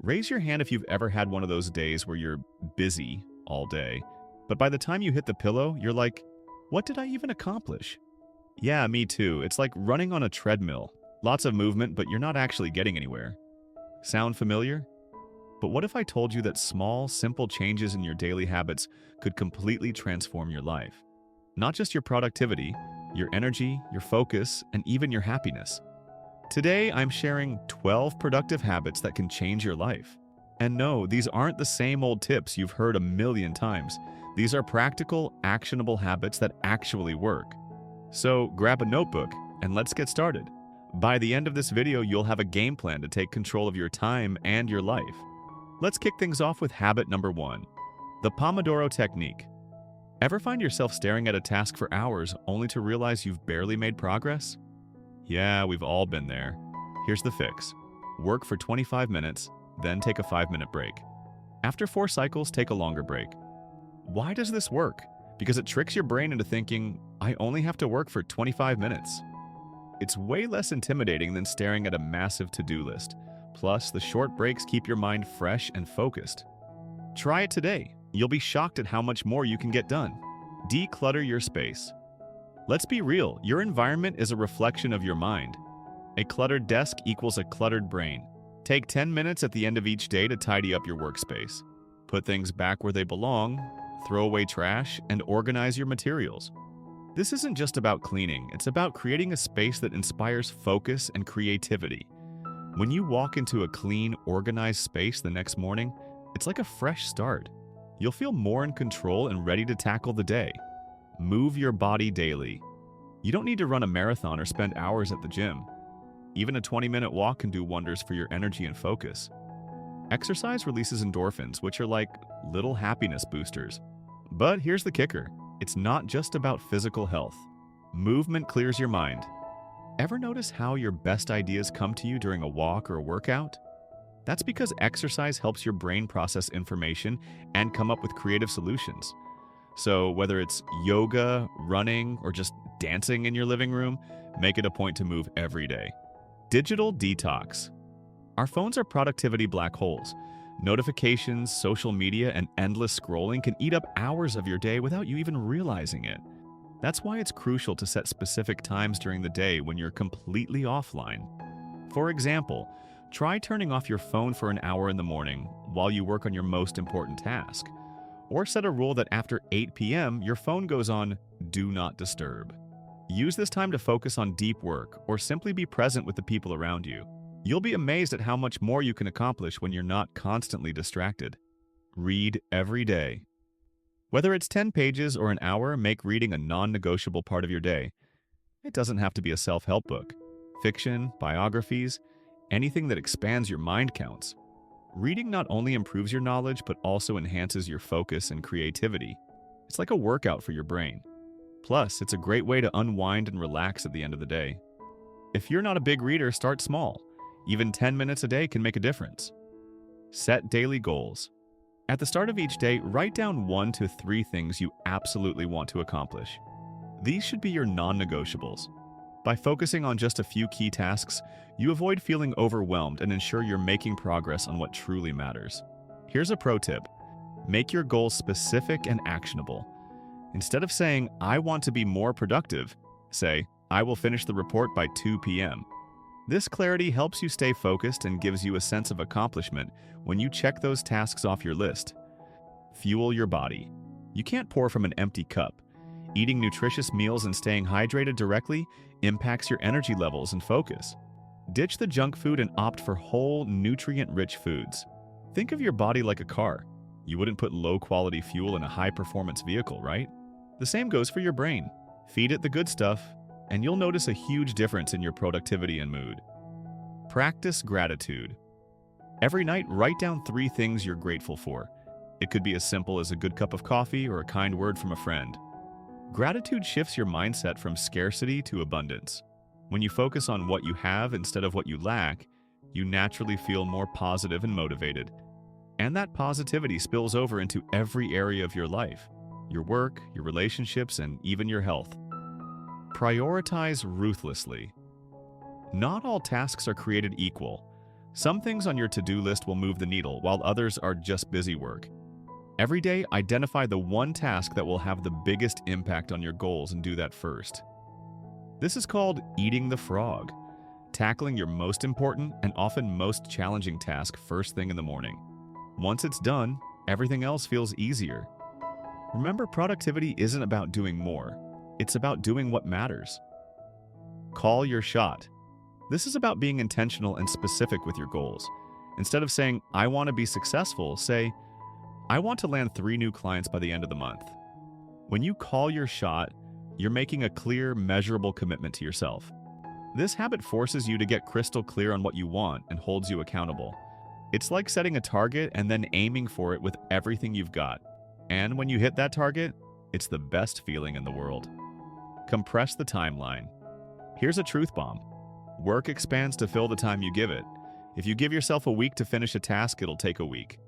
Raise your hand if you've ever had one of those days where you're busy all day, but by the time you hit the pillow, you're like, what did I even accomplish? Yeah, me too. It's like running on a treadmill. Lots of movement, but you're not actually getting anywhere. Sound familiar? But what if I told you that small, simple changes in your daily habits could completely transform your life? Not just your productivity, your energy, your focus, and even your happiness. Today, I'm sharing 12 productive habits that can change your life. And no, these aren't the same old tips you've heard a million times. These are practical, actionable habits that actually work. So grab a notebook and let's get started. By the end of this video, you'll have a game plan to take control of your time and your life. Let's kick things off with habit number 1, the Pomodoro technique. Ever find yourself staring at a task for hours only to realize you've barely made progress? Yeah, we've all been there. Here's the fix. Work for 25 minutes, then take a 5-minute break. After 4 cycles, take a longer break. Why does this work? Because it tricks your brain into thinking, I only have to work for 25 minutes. It's way less intimidating than staring at a massive to-do list. Plus, the short breaks keep your mind fresh and focused. Try it today. You'll be shocked at how much more you can get done. Declutter your space. Let's be real, your environment is a reflection of your mind. A cluttered desk equals a cluttered brain. Take 10 minutes at the end of each day to tidy up your workspace. Put things back where they belong, throw away trash, and organize your materials. This isn't just about cleaning, it's about creating a space that inspires focus and creativity. When you walk into a clean, organized space the next morning, it's like a fresh start. You'll feel more in control and ready to tackle the day. Move your body daily. You don't need to run a marathon or spend hours at the gym. Even a 20-minute walk can do wonders for your energy and focus. Exercise releases endorphins, which are like little happiness boosters. But here's the kicker. It's not just about physical health. Movement clears your mind. Ever notice how your best ideas come to you during a walk or a workout? That's because exercise helps your brain process information and come up with creative solutions. So whether it's yoga, running, or just dancing in your living room, make it a point to move every day. Digital detox. Our phones are productivity black holes. Notifications, social media, and endless scrolling can eat up hours of your day without you even realizing it. That's why it's crucial to set specific times during the day when you're completely offline. For example, try turning off your phone for an hour in the morning while you work on your most important task. Or set a rule that after 8 p.m., your phone goes on Do Not Disturb. Use this time to focus on deep work or simply be present with the people around you. You'll be amazed at how much more you can accomplish when you're not constantly distracted. Read every day. Whether it's 10 pages or an hour, make reading a non-negotiable part of your day. It doesn't have to be a self-help book. Fiction, biographies, anything that expands your mind counts. Reading not only improves your knowledge, but also enhances your focus and creativity. It's like a workout for your brain. Plus, it's a great way to unwind and relax at the end of the day. If you're not a big reader, start small. Even 10 minutes a day can make a difference. Set daily goals. At the start of each day, write down 1 to 3 things you absolutely want to accomplish. These should be your non-negotiables. By focusing on just a few key tasks, you avoid feeling overwhelmed and ensure you're making progress on what truly matters. Here's a pro tip. Make your goals specific and actionable. Instead of saying, I want to be more productive, say, I will finish the report by 2 p.m. This clarity helps you stay focused and gives you a sense of accomplishment when you check those tasks off your list. Fuel your body. You can't pour from an empty cup. Eating nutritious meals and staying hydrated directly impacts your energy levels and focus. Ditch the junk food and opt for whole, nutrient-rich foods. Think of your body like a car. You wouldn't put low-quality fuel in a high-performance vehicle, right? The same goes for your brain. Feed it the good stuff, and you'll notice a huge difference in your productivity and mood. Practice gratitude. Every night, write down 3 things you're grateful for. It could be as simple as a good cup of coffee or a kind word from a friend. Gratitude shifts your mindset from scarcity to abundance. When you focus on what you have instead of what you lack, you naturally feel more positive and motivated. And that positivity spills over into every area of your life, your work, your relationships, and even your health. Prioritize ruthlessly. Not all tasks are created equal. Some things on your to-do list will move the needle, while others are just busy work. Every day, identify the one task that will have the biggest impact on your goals and do that first. This is called eating the frog, tackling your most important and often most challenging task first thing in the morning. Once it's done, everything else feels easier. Remember, productivity isn't about doing more. It's about doing what matters. Call your shot. This is about being intentional and specific with your goals. Instead of saying, I want to be successful, say, I want to land 3 new clients by the end of the month. When you call your shot, you're making a clear, measurable commitment to yourself. This habit forces you to get crystal clear on what you want and holds you accountable. It's like setting a target and then aiming for it with everything you've got. And when you hit that target, it's the best feeling in the world. Compress the timeline. Here's a truth bomb. Work expands to fill the time you give it. If you give yourself a week to finish a task, it'll take a week.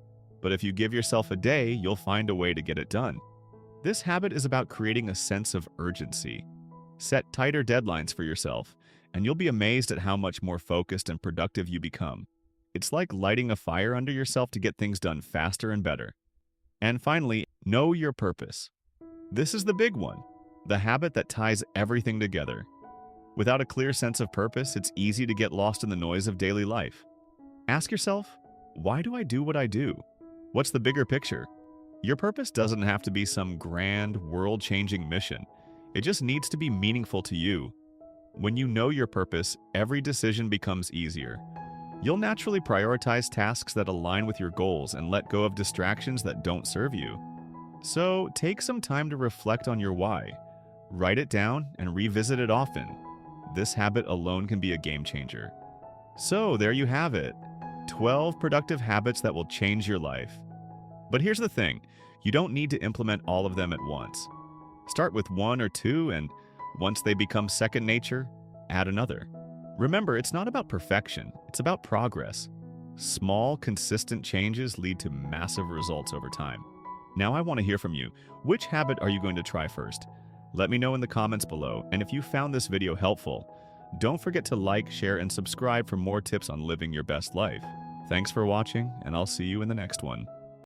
But if you give yourself a day, you'll find a way to get it done. This habit is about creating a sense of urgency. Set tighter deadlines for yourself, and you'll be amazed at how much more focused and productive you become. It's like lighting a fire under yourself to get things done faster and better. And finally, know your purpose. This is the big one, the habit that ties everything together. Without a clear sense of purpose, it's easy to get lost in the noise of daily life. Ask yourself, why do I do what I do? What's the bigger picture? Your purpose doesn't have to be some grand, world-changing mission. It just needs to be meaningful to you. When you know your purpose, every decision becomes easier. You'll naturally prioritize tasks that align with your goals and let go of distractions that don't serve you. So, take some time to reflect on your why. Write it down and revisit it often. This habit alone can be a game changer. So, there you have it. 12 productive habits that will change your life. But here's the thing, you don't need to implement all of them at once. Start with 1 or 2, and once they become second nature, add another. Remember, it's not about perfection, it's about progress. Small, consistent changes lead to massive results over time. Now I want to hear from you. Which habit are you going to try first? Let me know in the comments below, and if you found this video helpful, don't forget to like, share, and subscribe for more tips on living your best life. Thanks for watching, and I'll see you in the next one.